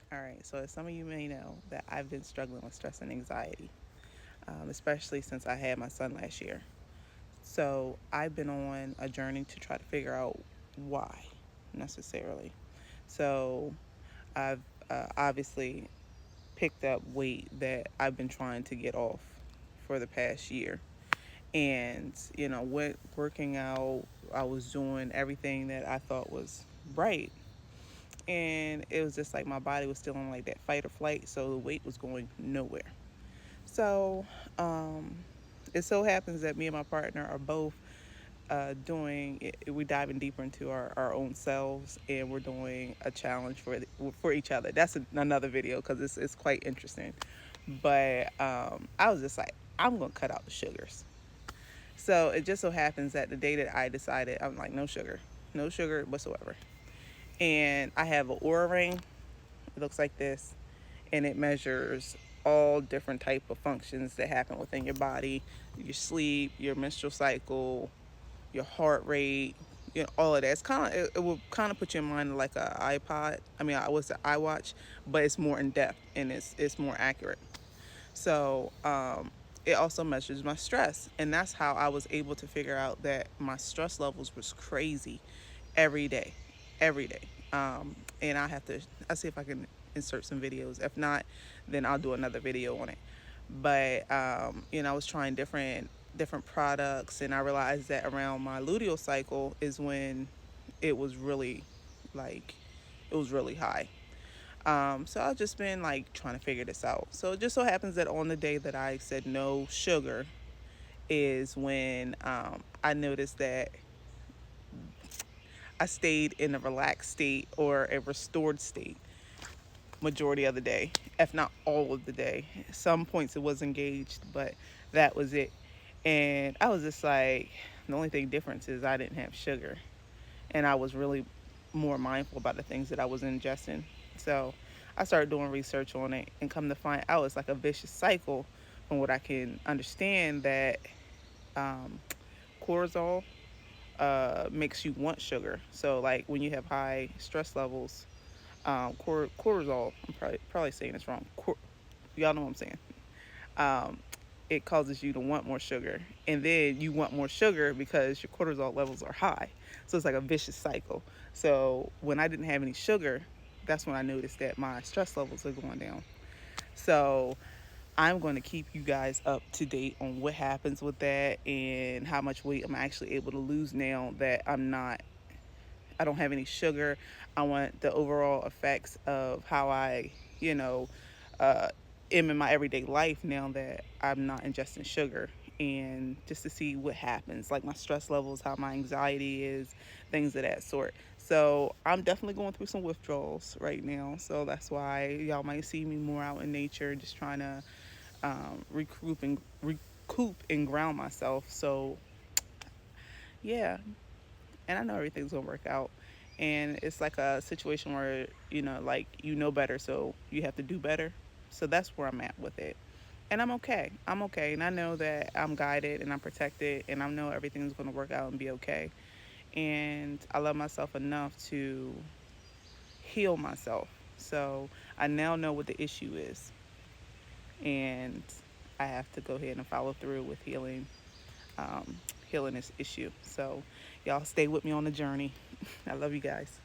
All right, so as some of you may know, that I've been struggling with stress and anxiety, especially since I had my son last year. So I've been on a journey to try to figure out why necessarily. So I've obviously picked up weight that I've been trying to get off for the past year. And, went working out, I was doing everything that I thought was right. And it was just like my body was still on like that fight or flight, so the weight was going nowhere. So um, it so happens that me and my partner are both doing it, we're diving deeper into our own selves, and we're doing a challenge for each other. That's another video because it's quite interesting. But I was just like, I'm gonna cut out the sugars. So it just so happens that the day that I decided, I'm like, no sugar, no sugar whatsoever. And I have an Aura ring. It looks like this, and it measures all different type of functions that happen within your body: your sleep, your menstrual cycle, your heart rate, all of that. It will kind of put you in mind of like a iPod. I mean, I was the iWatch, but it's more in depth and it's more accurate. So it also measures my stress, and that's how I was able to figure out that my stress levels was crazy every day, every day. And I see if I can insert some videos. If not, then I'll do another video on it. But I was trying different products, and I realized that around my luteal cycle is when it was really like it was really high. So I've just been like trying to figure this out. So it just so happens that on the day that I said no sugar is when I noticed that I stayed in a relaxed state or a restored state majority of the day, if not all of the day. Some points it was engaged, but that was it. And I was just like, the only thing difference is I didn't have sugar, and I was really more mindful about the things that I was ingesting. So I started doing research on it, and come to find out it's like a vicious cycle. From what I can understand, that um, cortisol makes you want sugar. So like when you have high stress levels, cortisol. I'm probably saying this wrong. Y'all know what I'm saying. Um, it causes you to want more sugar, and then you want more sugar because your cortisol levels are high. So it's like a vicious cycle. So when I didn't have any sugar, that's when I noticed that my stress levels are going down. So I'm going to keep you guys up to date on what happens with that and how much weight I'm actually able to lose now that I don't have any sugar. I want the overall effects of how I, you know, uh, am in my everyday life now that I'm not ingesting sugar, and just to see what happens, like my stress levels, how my anxiety is, things of that sort. So I'm definitely going through some withdrawals right now. So that's why y'all might see me more out in nature, just trying to recoup and ground myself. So yeah, and I know everything's gonna work out. And it's like a situation where like better, so you have to do better. So that's where I'm at with it, and I'm okay. I'm okay, and I know that I'm guided and I'm protected, and I know everything's gonna work out and be okay. And I love myself enough to heal myself. So I now know what the issue is, and I have to go ahead and follow through with um, healing this issue. So y'all stay with me on the journey. I love you guys.